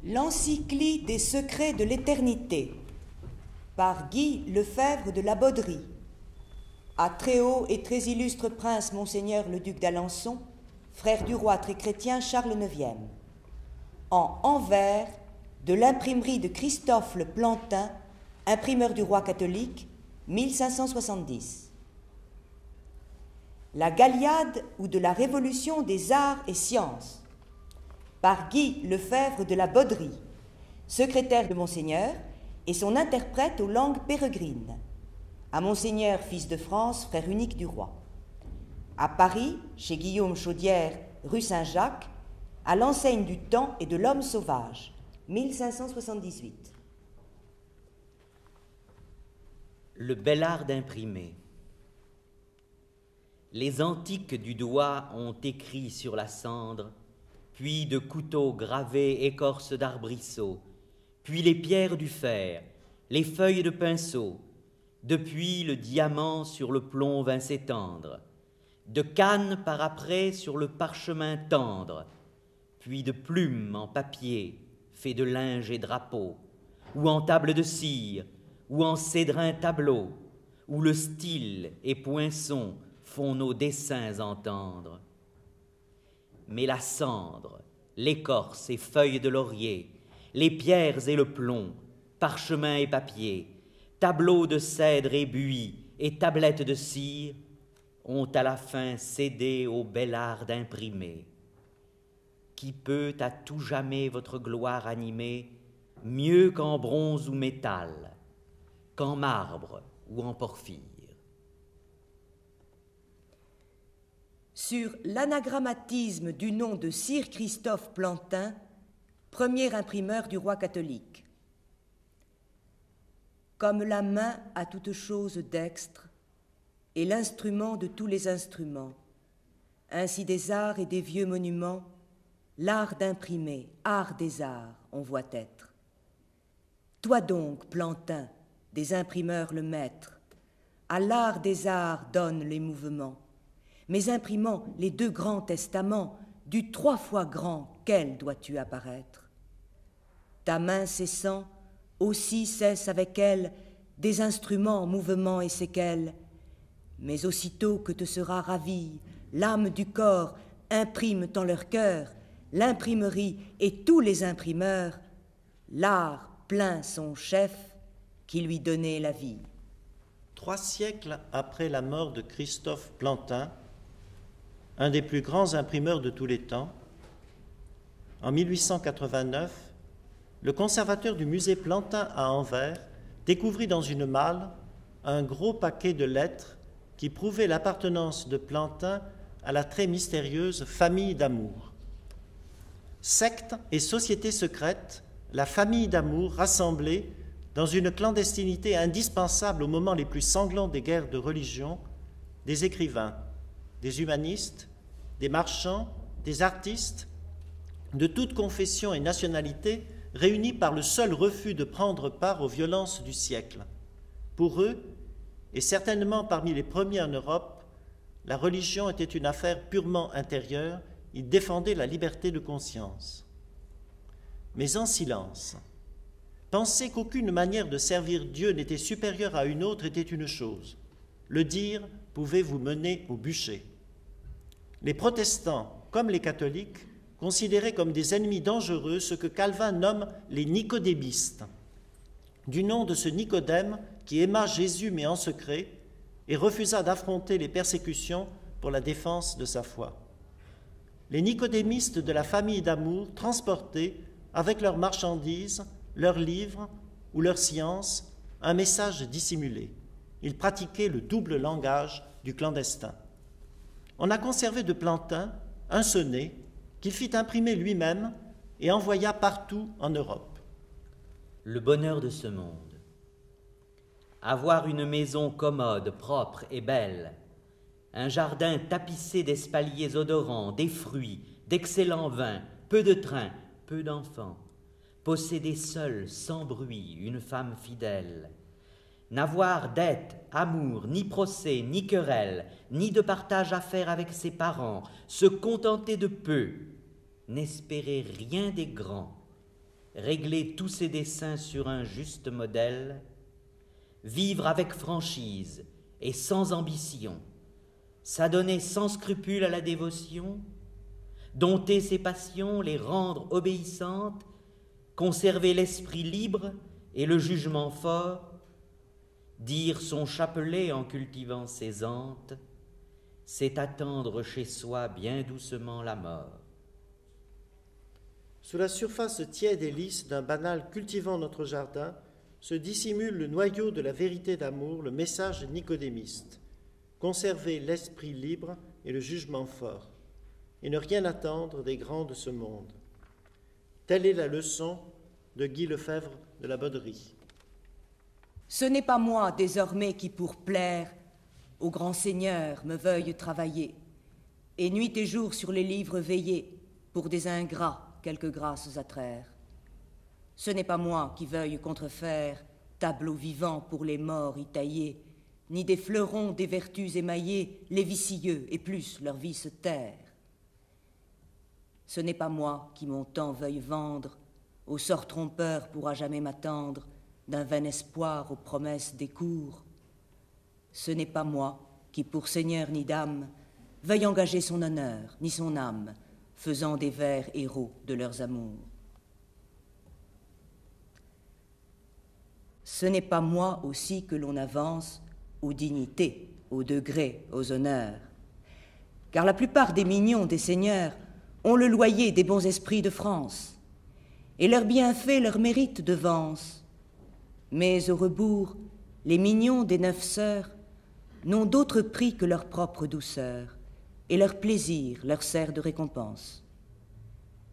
L'encyclie des secrets de l'éternité par Guy Lefebvre de la Bauderie à très haut et très illustre prince Monseigneur le duc d'Alençon, frère du roi très chrétien Charles IX, en Anvers de l'imprimerie de Christophe le Plantin, imprimeur du roi catholique, 1570. La Galliade ou de la révolution des arts et sciences par Guy Lefebvre de la Bauderie, secrétaire de Monseigneur et son interprète aux langues pérégrines, à Monseigneur fils de France, frère unique du roi. À Paris, chez Guillaume Chaudière, rue Saint-Jacques, à l'enseigne du Temps et de l'Homme sauvage, 1578. Le bel art d'imprimer. Les antiques du doigt ont écrit sur la cendre, puis de couteaux gravés écorce d'arbrisseaux, puis les pierres du fer, les feuilles de pinceau, depuis le diamant sur le plomb vint s'étendre, de canne par après sur le parchemin tendre, puis de plumes en papier, fait de linge et drapeau, ou en table de cire, ou en cédrin tableau, où le style et poinçon font nos dessins entendre. Mais la cendre, l'écorce et feuilles de laurier, les pierres et le plomb, parchemin et papier, tableaux de cèdre et buis et tablettes de cire, ont à la fin cédé au bel art d'imprimer. Qui peut à tout jamais votre gloire animer, mieux qu'en bronze ou métal, qu'en marbre ou en porphyre? Sur l'anagrammatisme du nom de Sire Christophe Plantin, premier imprimeur du roi catholique. Comme la main a toute chose dextre, et l'instrument de tous les instruments, ainsi des arts et des vieux monuments, l'art d'imprimer, art des arts, on voit être. Toi donc, Plantin, des imprimeurs le maître, à l'art des arts donne les mouvements, mais imprimant les deux grands testaments, du 3 fois grand, quel dois-tu apparaître? Ta main cessant, aussi cesse avec elle des instruments, mouvements et séquelles, mais aussitôt que te sera ravie, l'âme du corps imprime dans leur cœur, l'imprimerie et tous les imprimeurs, l'art plein son chef qui lui donnait la vie. 3 siècles après la mort de Christophe Plantin, un des plus grands imprimeurs de tous les temps, en 1889, le conservateur du musée Plantin à Anvers découvrit dans une malle un gros paquet de lettres qui prouvait l'appartenance de Plantin à la très mystérieuse famille d'amour. Secte et société secrète, la famille d'amour rassemblée dans une clandestinité indispensable aux moments les plus sanglants des guerres de religion, des écrivains, des humanistes, des marchands, des artistes, de toute confession et nationalité, réunis par le seul refus de prendre part aux violences du siècle. Pour eux, et certainement parmi les premiers en Europe, la religion était une affaire purement intérieure, ils défendaient la liberté de conscience. Mais en silence, penser qu'aucune manière de servir Dieu n'était supérieure à une autre était une chose. Le dire pouvait vous mener au bûcher. Les protestants, comme les catholiques, considéraient comme des ennemis dangereux ce que Calvin nomme les nicodémistes, du nom de ce Nicodème qui aima Jésus mais en secret et refusa d'affronter les persécutions pour la défense de sa foi. Les nicodémistes de la famille d'amour transportaient, avec leurs marchandises, leurs livres ou leur science, un message dissimulé. Ils pratiquaient le double langage du clandestin. On a conservé de Plantin un sonnet qu'il fit imprimer lui-même et envoya partout en Europe. Le bonheur de ce monde. Avoir une maison commode, propre et belle, un jardin tapissé d'espaliers odorants, des fruits, d'excellents vins, peu de trains, peu d'enfants, posséder seul, sans bruit, une femme fidèle, n'avoir dette, amour, ni procès, ni querelle, ni de partage à faire avec ses parents, se contenter de peu, n'espérer rien des grands, régler tous ses desseins sur un juste modèle, vivre avec franchise et sans ambition, s'adonner sans scrupule à la dévotion, dompter ses passions, les rendre obéissantes, conserver l'esprit libre et le jugement fort, dire son chapelet en cultivant ses antes, c'est attendre chez soi bien doucement la mort. Sous la surface tiède et lisse d'un banal cultivant notre jardin se dissimule le noyau de la vérité d'amour, le message nicodémiste. Conserver l'esprit libre et le jugement fort, et ne rien attendre des grands de ce monde. Telle est la leçon de Guy Lefebvre de la Bauderie. Ce n'est pas moi, désormais, qui pour plaire au grand Seigneur me veuille travailler, et nuit et jour sur les livres veiller, pour des ingrats quelques grâces à traire. Ce n'est pas moi qui veuille contrefaire tableau vivant pour les morts y taillés, ni des fleurons des vertus émaillées, les vicieux et plus leurs vices taire. Ce n'est pas moi qui mon temps veuille vendre, au sort trompeur pour à jamais m'attendre, d'un vain espoir aux promesses des cours. Ce n'est pas moi qui, pour seigneur ni dame, veuille engager son honneur ni son âme, faisant des vers héros de leurs amours. Ce n'est pas moi aussi que l'on avance aux dignités, aux degrés, aux honneurs. Car la plupart des mignons des seigneurs ont le loyer des bons esprits de France, et leurs bienfaits leur méritent devance. Mais au rebours, les mignons des 9 sœurs n'ont d'autre prix que leur propre douceur, et leur plaisir leur sert de récompense.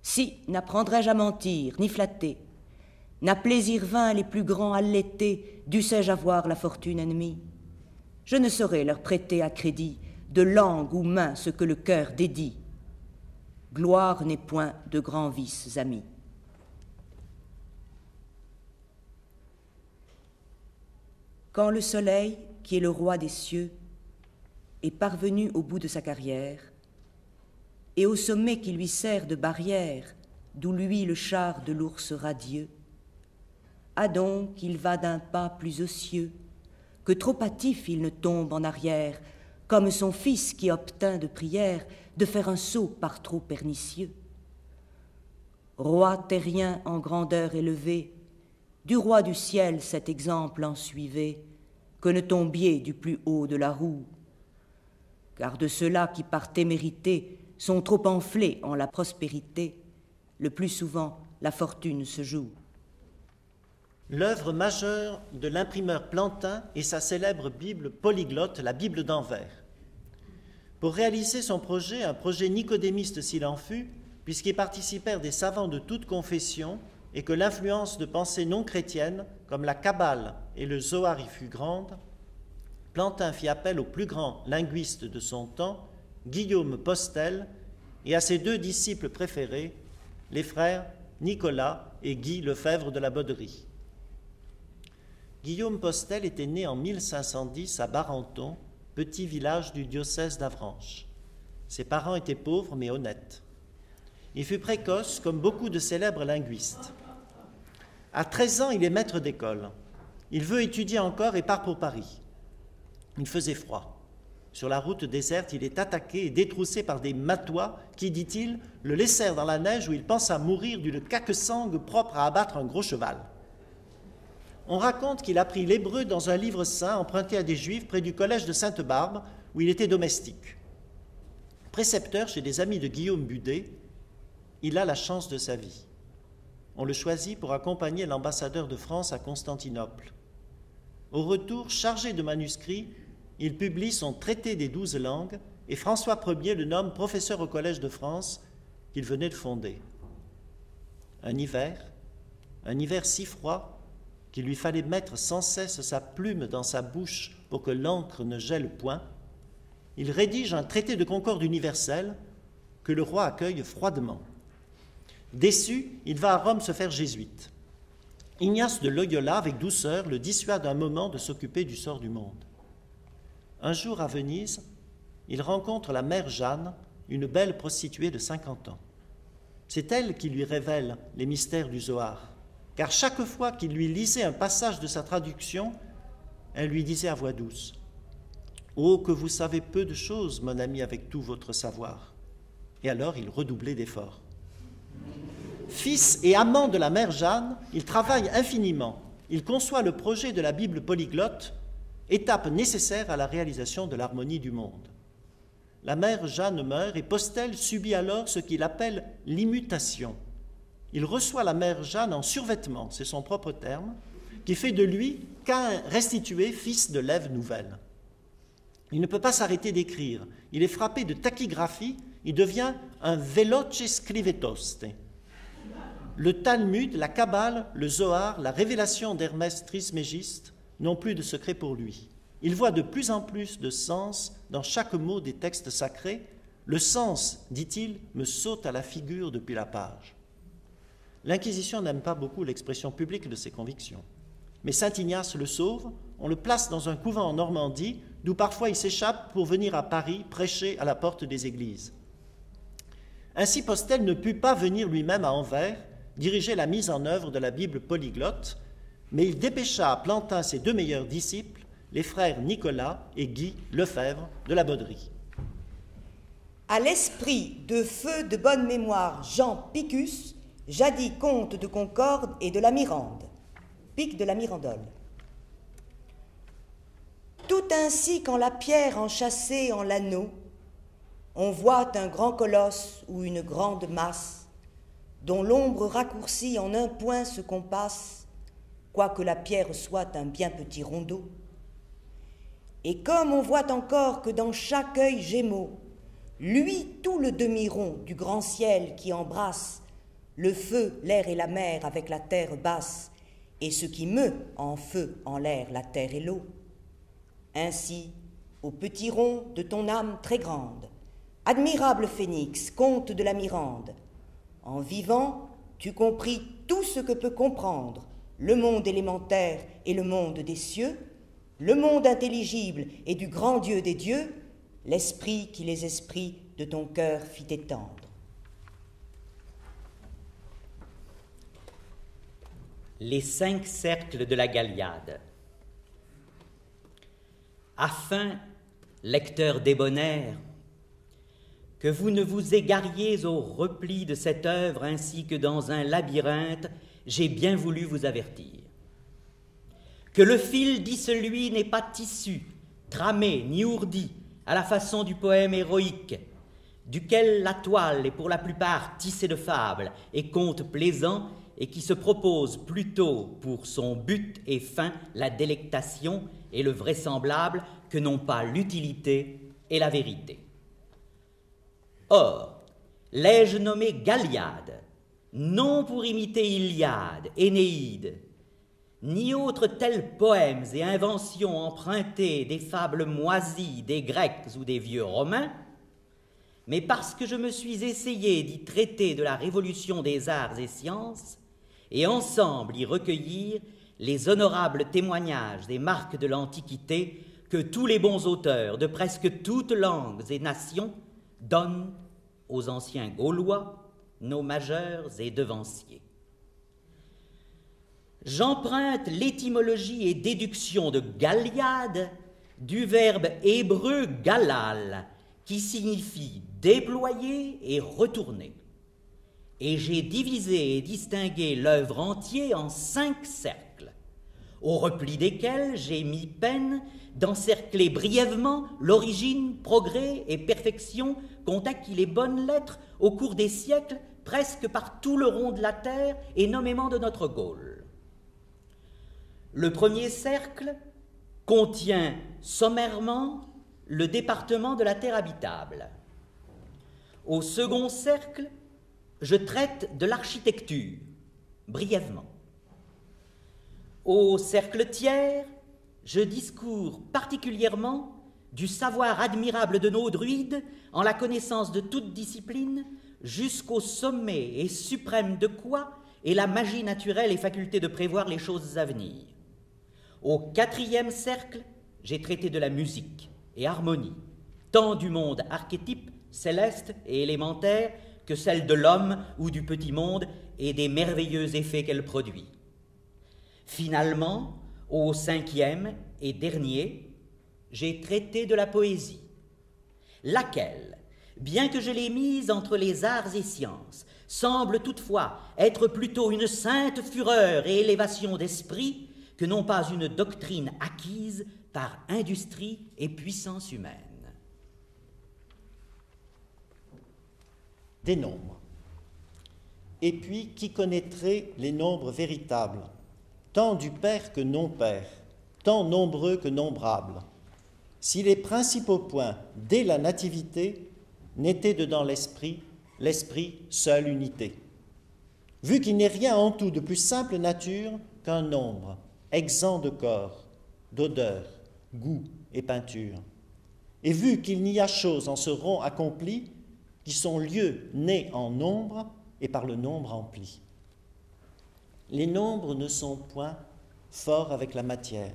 Si n'apprendrais-je à mentir, ni flatter, n'a plaisir vain les plus grands à l'été, dussé-je avoir la fortune ennemie, je ne saurais leur prêter à crédit de langue ou main ce que le cœur dédie. Gloire n'est point de grands vices amis. Quand le soleil, qui est le roi des cieux, est parvenu au bout de sa carrière, et au sommet qui lui sert de barrière, d'où lui le char de l'ours radieux, ah donc il va d'un pas plus aux cieux, que trop hâtif il ne tombe en arrière, comme son fils qui obtint de prière de faire un saut par trop pernicieux. Roi terrien en grandeur élevé, du roi du ciel cet exemple en suivez, que ne tombiez du plus haut de la roue, car de ceux-là qui par témérité sont trop enflés en la prospérité, le plus souvent la fortune se joue. L'œuvre majeure de l'imprimeur Plantin est sa célèbre Bible polyglotte, la Bible d'Anvers. Pour réaliser son projet, un projet nicodémiste s'il en fut, puisqu'y participèrent des savants de toute confession et que l'influence de pensées non chrétiennes, comme la Kabbale et le Zohar y fut grande, Plantin fit appel au plus grand linguiste de son temps, Guillaume Postel, et à ses 2 disciples préférés, les frères Nicolas et Guy Lefebvre de la Bauderie. Guillaume Postel était né en 1510 à Barenton, petit village du diocèse d'Avranches. Ses parents étaient pauvres mais honnêtes. Il fut précoce comme beaucoup de célèbres linguistes. À 13 ans, il est maître d'école. Il veut étudier encore et part pour Paris. Il faisait froid. Sur la route déserte, il est attaqué et détroussé par des matois qui, dit-il, le laissèrent dans la neige où il pensa mourir d'une caque-sangue propre à abattre un gros cheval. On raconte qu'il apprit l'hébreu dans un livre saint emprunté à des Juifs près du collège de Sainte-Barbe, où il était domestique. Précepteur chez des amis de Guillaume Budet, il a la chance de sa vie. On le choisit pour accompagner l'ambassadeur de France à Constantinople. Au retour, chargé de manuscrits, il publie son Traité des 12 langues et François Ier le nomme professeur au Collège de France qu'il venait de fonder. Un hiver si froid qu'il lui fallait mettre sans cesse sa plume dans sa bouche pour que l'encre ne gèle point, il rédige un traité de concorde universelle que le roi accueille froidement. Déçu, il va à Rome se faire jésuite. Ignace de Loyola, avec douceur, le dissuade un moment de s'occuper du sort du monde. Un jour à Venise, il rencontre la mère Jeanne, une belle prostituée de 50 ans. C'est elle qui lui révèle les mystères du Zohar, car chaque fois qu'il lui lisait un passage de sa traduction, elle lui disait à voix douce « Oh, que vous savez peu de choses, mon ami, avec tout votre savoir !» Et alors il redoublait d'efforts. Fils et amant de la mère Jeanne, il travaille infiniment. Il conçoit le projet de la Bible polyglotte, étape nécessaire à la réalisation de l'harmonie du monde. La mère Jeanne meurt et Postel subit alors ce qu'il appelle l'immutation. Il reçoit la mère Jeanne en survêtement, c'est son propre terme, qui fait de lui qu'un restitué, fils de l'Ève nouvelle. Il ne peut pas s'arrêter d'écrire. Il est frappé de tachygraphie, il devient un veloce scrivetoste. Le Talmud, la Kabbale, le Zohar, la révélation d'Hermès Trismégiste n'ont plus de secret pour lui. Il voit de plus en plus de sens dans chaque mot des textes sacrés. Le sens, dit-il, me saute à la figure depuis la page. L'Inquisition n'aime pas beaucoup l'expression publique de ses convictions. Mais saint Ignace le sauve, on le place dans un couvent en Normandie, d'où parfois il s'échappe pour venir à Paris prêcher à la porte des églises. Ainsi Postel ne put pas venir lui-même à Anvers, diriger la mise en œuvre de la Bible polyglotte, mais il dépêcha à Plantin ses deux meilleurs disciples, les frères Nicolas et Guy Lefebvre de la Bauderie. À l'esprit de feu de bonne mémoire Jean Picus, jadis comte de Concorde et de la Mirande, Pic de la Mirandole. Tout ainsi qu'en la pierre enchâssée en l'anneau, on voit un grand colosse ou une grande masse, dont l'ombre raccourcie en un point se compasse, quoique la pierre soit un bien petit rondeau. Et comme on voit encore que dans chaque œil gémeaux, lui tout le demi-rond du grand ciel qui embrasse le feu, l'air et la mer avec la terre basse, et ce qui meut en feu en l'air la terre et l'eau. Ainsi, au petit rond de ton âme très grande, admirable phénix, comte de la Mirande, en vivant, tu compris tout ce que peut comprendre le monde élémentaire et le monde des cieux, le monde intelligible et du grand Dieu des dieux, l'esprit qui les esprits de ton cœur fit étendre. Les 5 cercles de la Galliade. Afin, lecteurs débonnaires, que vous ne vous égariez au repli de cette œuvre ainsi que dans un labyrinthe, j'ai bien voulu vous avertir. Que le fil disselui n'est pas tissu, tramé ni ourdi, à la façon du poème héroïque, duquel la toile est pour la plupart tissée de fables et contes plaisants, et qui se propose plutôt pour son but et fin la délectation et le vraisemblable que non pas l'utilité et la vérité. Or, l'ai-je nommé Galliade, non pour imiter Iliade, Énéide, ni autres tels poèmes et inventions empruntées des fables moisies des Grecs ou des vieux Romains, mais parce que je me suis essayé d'y traiter de la révolution des arts et sciences, et ensemble y recueillir les honorables témoignages des marques de l'Antiquité que tous les bons auteurs de presque toutes langues et nations donnent aux anciens Gaulois, nos majeurs et devanciers. J'emprunte l'étymologie et déduction de Galliade du verbe hébreu galal, qui signifie déployer et retourner. Et j'ai divisé et distingué l'œuvre entière en 5 cercles, au repli desquels j'ai mis peine d'encercler brièvement l'origine, progrès et perfection qu'ont acquis les bonnes lettres au cours des siècles presque par tout le rond de la terre et nommément de notre Gaule. Le premier cercle contient sommairement le département de la terre habitable. Au second cercle, je traite de l'architecture, brièvement. Au cercle tiers, je discours particulièrement du savoir admirable de nos druides en la connaissance de toute discipline, jusqu'au sommet et suprême de quoi est la magie naturelle et faculté de prévoir les choses à venir. Au 4e cercle, j'ai traité de la musique et harmonie, tant du monde archétype, céleste et élémentaire, que celle de l'homme ou du petit monde et des merveilleux effets qu'elle produit. Finalement, au 5e et dernier, j'ai traité de la poésie, laquelle, bien que je l'ai mise entre les arts et sciences, semble toutefois être plutôt une sainte fureur et élévation d'esprit que non pas une doctrine acquise par industrie et puissance humaine. Des nombres. Et puis, qui connaîtrait les nombres véritables, tant du père que non-père, tant nombreux que nombrables, si les principaux points, dès la nativité, n'étaient dedans l'esprit, l'esprit seule unité. Vu qu'il n'est rien en tout de plus simple nature qu'un nombre, exempt de corps, d'odeur, goût et peinture, et vu qu'il n'y a chose en ce rond accompli qui sont lieux nés en nombre et par le nombre empli. Les nombres ne sont point forts avec la matière,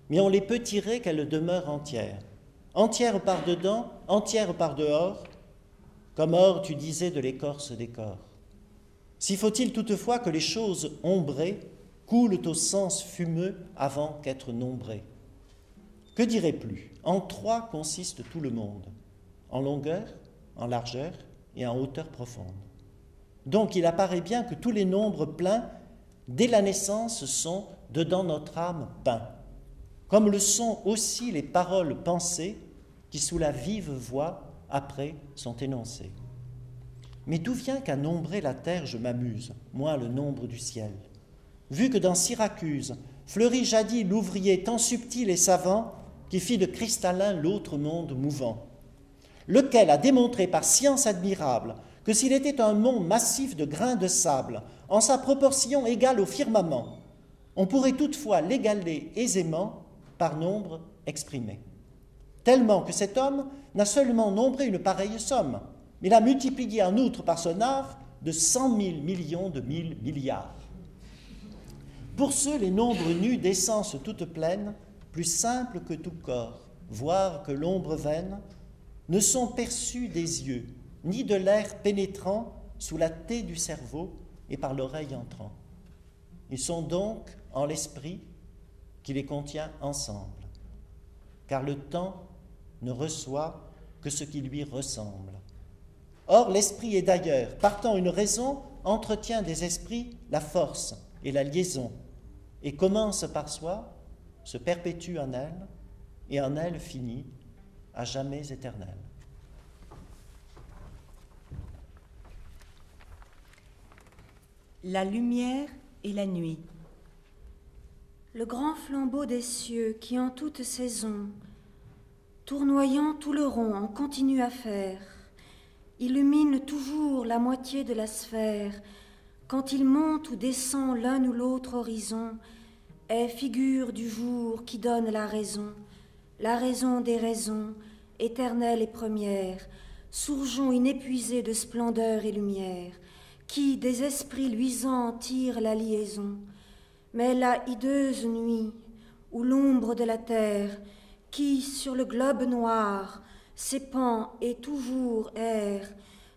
mais on les peut tirer qu'elle demeure entière, entière par dedans, entière par dehors, comme or tu disais de l'écorce des corps. Si faut-il toutefois que les choses ombrées coulent au sens fumeux avant qu'être nombrées. Que dirait plus? En trois consiste tout le monde, en longueur, en largeur et en hauteur profonde. Donc il apparaît bien que tous les nombres pleins, dès la naissance, sont dedans notre âme peints, comme le sont aussi les paroles pensées qui sous la vive voix, après, sont énoncées. Mais d'où vient qu'à nombrer la terre je m'amuse, moi le nombre du ciel? Vu que dans Syracuse fleurit jadis l'ouvrier tant subtil et savant qui fit de cristallin l'autre monde mouvant, lequel a démontré par science admirable que s'il était un mont massif de grains de sable, en sa proportion égale au firmament, on pourrait toutefois l'égaler aisément par nombre exprimé. Tellement que cet homme n'a seulement nombré une pareille somme, mais l'a multipliée en outre par son art de 100 000 millions de 1000 milliards. Pour ceux, les nombres nus d'essence toute pleine, plus simples que tout corps, voire que l'ombre vaine, ne sont perçus des yeux, ni de l'air pénétrant sous la taie du cerveau et par l'oreille entrant. Ils sont donc en l'esprit qui les contient ensemble, car le temps ne reçoit que ce qui lui ressemble. Or, l'esprit est d'ailleurs, partant une raison, entretient des esprits la force et la liaison, et commence par soi, se perpétue en elle, et en elle finit, à jamais éternel. La lumière et la nuit. Le grand flambeau des cieux qui en toute saison, tournoyant tout le rond en continue affaire, illumine toujours la moitié de la sphère, quand il monte ou descend l'un ou l'autre horizon, est figure du jour qui donne la raison des raisons, éternelle et première, surgeon inépuisé de splendeur et lumière, qui des esprits luisants tire la liaison, mais la hideuse nuit, ou l'ombre de la terre, qui sur le globe noir s'épand et toujours erre,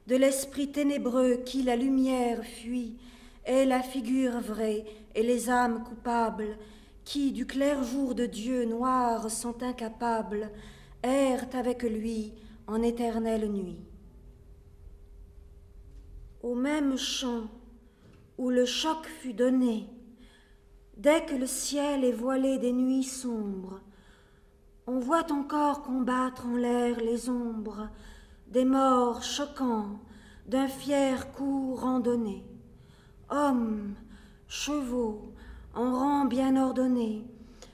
de l'esprit ténébreux qui la lumière fuit, est la figure vraie et les âmes coupables, qui du clair jour de Dieu noir sont incapables, errent avec lui en éternelle nuit. Au même champ où le choc fut donné, dès que le ciel est voilé des nuits sombres, on voit encore combattre en l'air les ombres des morts choquants d'un fier coup randonné. Hommes, chevaux, en rang bien ordonné,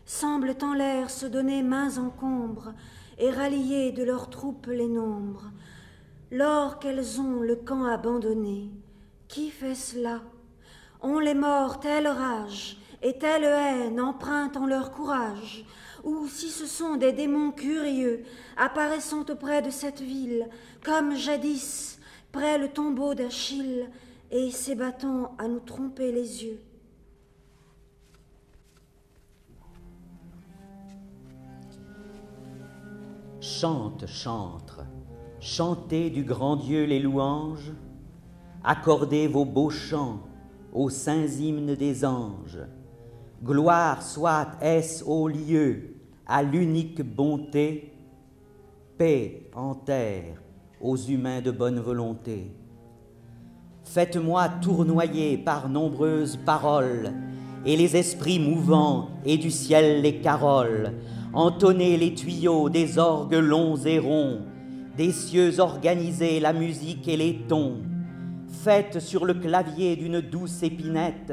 semblent en l'air se donner mains encombres et rallier de leurs troupes les nombres, lors qu'elles ont le camp abandonné. Qui fait cela? Ont les morts telle rage et telle haine empreinte en leur courage, ou si ce sont des démons curieux apparaissant auprès de cette ville, comme jadis près le tombeau d'Achille, et s'ébattant à nous tromper les yeux. Chante, chantre, chantez du grand Dieu les louanges, accordez vos beaux chants aux saints hymnes des anges. Gloire soit est-ce au lieu, à l'unique bonté, paix en terre aux humains de bonne volonté. Faites-moi tournoyer par nombreuses paroles, et les esprits mouvants et du ciel les caroles, entonnez les tuyaux des orgues longs et ronds, des cieux organisez la musique et les tons. Faites sur le clavier d'une douce épinette,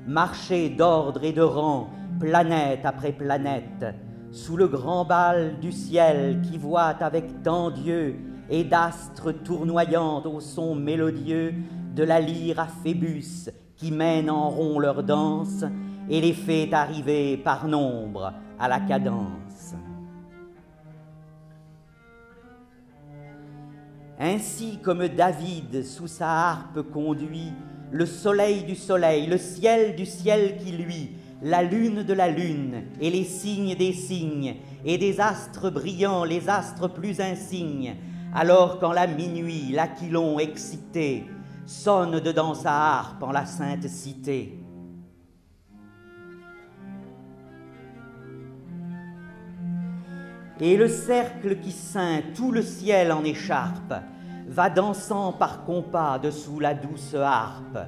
marchez d'ordre et de rang, planète après planète, sous le grand bal du ciel qui voit avec tant d'yeux et d'astres tournoyant au son mélodieux de la lyre à Phébus qui mène en rond leur danse et les fait arriver par nombre à la cadence. Ainsi comme David sous sa harpe conduit le soleil du soleil, le ciel du ciel qui luit, la lune de la lune et les signes des signes, et des astres brillants, les astres plus insignes, alors qu'en la minuit, l'Aquilon excité sonne dedans sa harpe en la sainte cité. Et le cercle qui ceint tout le ciel en écharpe va dansant par compas dessous la douce harpe,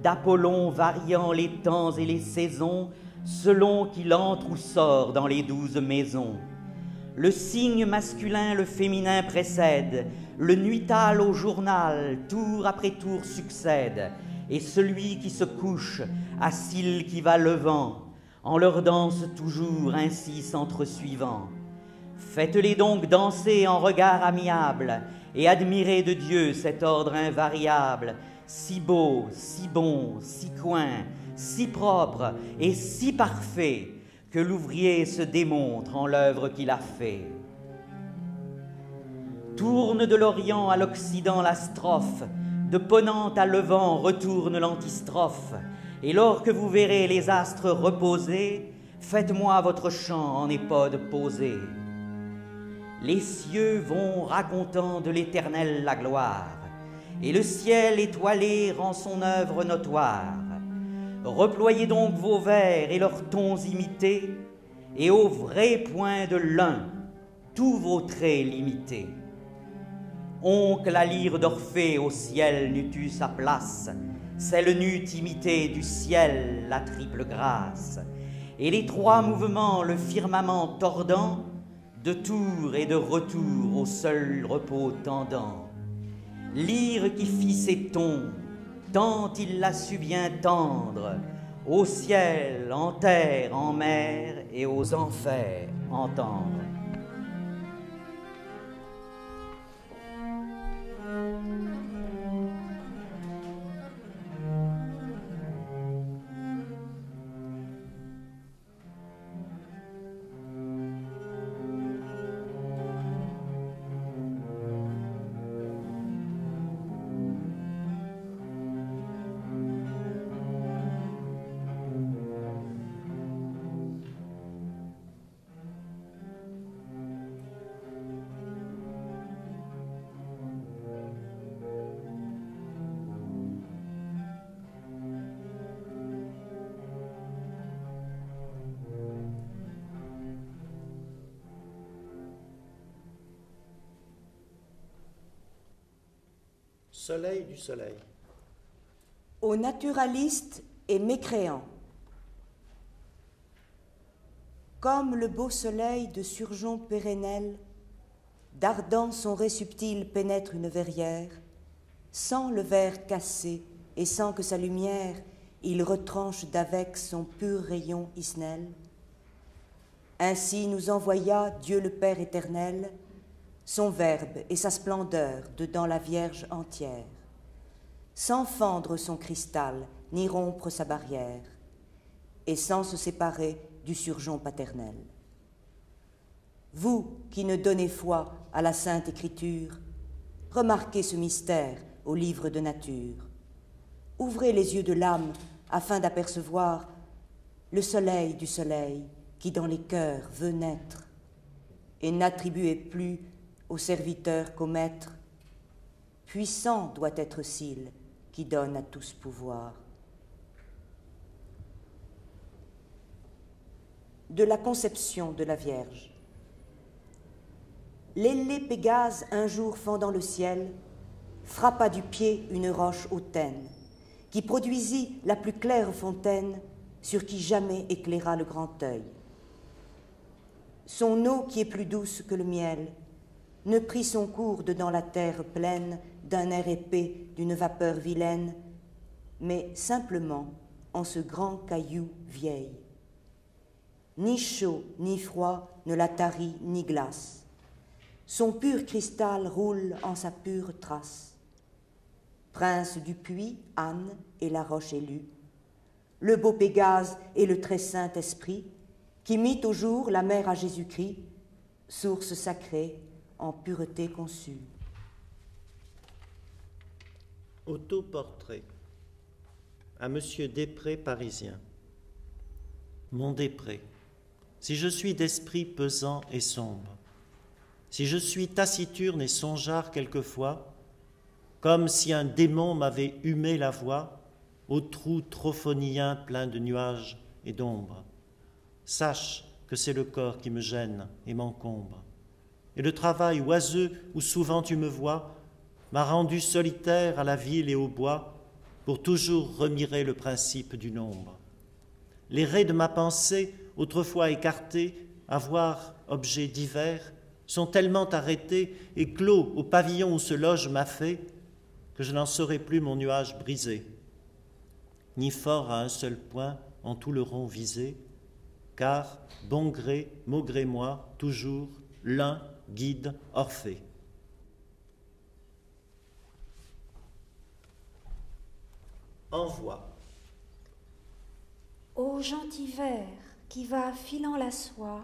d'Apollon variant les temps et les saisons, selon qu'il entre ou sort dans les 12 maisons. Le signe masculin le féminin précède, le nuital au journal, tour après tour succède, et celui qui se couche à cils qui va levant, en leur danse toujours ainsi s'entresuivant. Faites-les donc danser en regard amiable, et admirez de Dieu cet ordre invariable, si beau, si bon, si coin, si propre et si parfait, que l'ouvrier se démontre en l'œuvre qu'il a fait. Tourne de l'Orient à l'Occident la strophe, de Ponant à Levant retourne l'antistrophe, et lors que vous verrez les astres reposer, faites-moi votre chant en épode posée. Les cieux vont racontant de l'Éternel la gloire, et le ciel étoilé rend son œuvre notoire. Reployez donc vos vers et leurs tons imités, et au vrai point de l'un, tous vos traits limités. On que la lyre d'Orphée au ciel n'eût eu sa place, celle n'eût imité du ciel la triple grâce, et les 3 mouvements le firmament tordant, de tour et de retour au seul repos tendant. Lyre qui fit ses tons, tant il l'a su bien tendre, au ciel, en terre, en mer et aux enfers entendre. Soleil du soleil. Aux naturalistes et mécréants. Comme le beau soleil de surgeon pérennel, dardant son ray subtil pénètre une verrière, sans le verre cassé et sans que sa lumière il retranche d'avec son pur rayon isnel. Ainsi nous envoya Dieu le Père éternel, son verbe et sa splendeur dedans la Vierge entière, sans fendre son cristal ni rompre sa barrière, et sans se séparer du surgeon paternel. Vous qui ne donnez foi à la Sainte Écriture, remarquez ce mystère au livre de nature. Ouvrez les yeux de l'âme afin d'apercevoir le soleil du soleil qui dans les cœurs veut naître, et n'attribuez plus au serviteur qu'au maître puissant doit être Sylle, qui donne à tous pouvoir. De la conception de la Vierge. L'ailé Pégase, un jour fendant le ciel, frappa du pied une roche hautaine, qui produisit la plus claire fontaine sur qui jamais éclaira le grand œil. Son eau, qui est plus douce que le miel, ne prit son cours dedans la terre pleine d'un air épais, d'une vapeur vilaine, mais simplement en ce grand caillou vieil. Ni chaud, ni froid ne la tarit, ni glace. Son pur cristal roule en sa pure trace. Prince du puits, Anne et la roche élue, le beau Pégase et le très saint esprit, qui mit au jour la mère à Jésus-Christ, source sacrée, en pureté conçue. Autoportrait à Monsieur Després, parisien. Mon Després, si je suis d'esprit pesant et sombre, si je suis taciturne et songeard quelquefois, comme si un démon m'avait humé la voix au trou trophonien plein de nuages et d'ombres, sache que c'est le corps qui me gêne et m'encombre. Et le travail oiseux où souvent tu me vois m'a rendu solitaire à la ville et au bois pour toujours remirer le principe du nombre. Les raies de ma pensée, autrefois écartées, à voir objets divers, sont tellement arrêtés et clos au pavillon où se loge ma fée que je n'en saurais plus mon nuage brisé, ni fort à un seul point en tout le rond visé, car, bon gré, maugré moi, toujours, l'un guide Orphée. Envoi. Ô gentil ver qui va filant la soie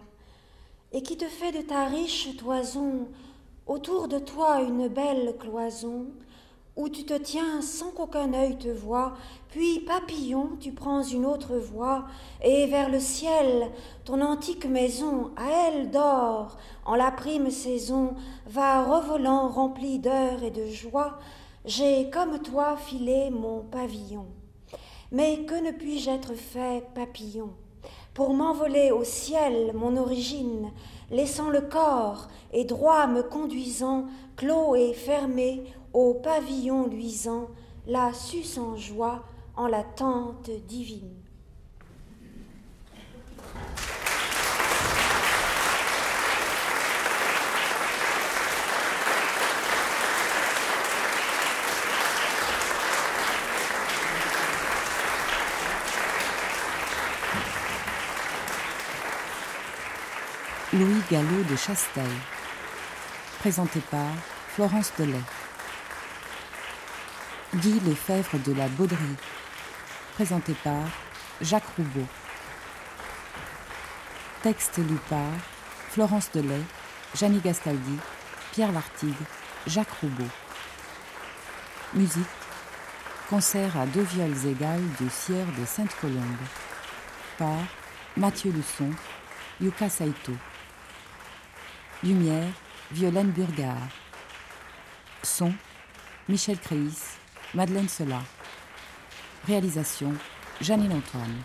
et qui te fait de ta riche toison autour de toi une belle cloison où tu te tiens sans qu'aucun œil te voie, puis papillon tu prends une autre voie et vers le ciel ton antique maison à elle d'or en la prime saison va revolant remplie d'heures et de joie. J'ai comme toi filé mon pavillon, mais que ne puis-je être fait papillon pour m'envoler au ciel mon origine, laissant le corps et droit me conduisant, clos et fermé au pavillon luisant, la suce en joie en la tente divine. Louis Gallo de Chasteil, présenté par Florence Delay. Guy Lefebvre de la Bauderie, présenté par Jacques Roubaud. Texte lu par Florence Delay, Jeannie Gastaldi, Pierre Lartigue, Jacques Roubaud. Musique, concert à 2 viols égales du Sieur de Sainte-Colombe, par Mathieu Luçon, Yuka Saito. Lumière, Violaine Burgard. Son, Michel Créis, Madeleine Sola. Réalisation, Janine Antoine.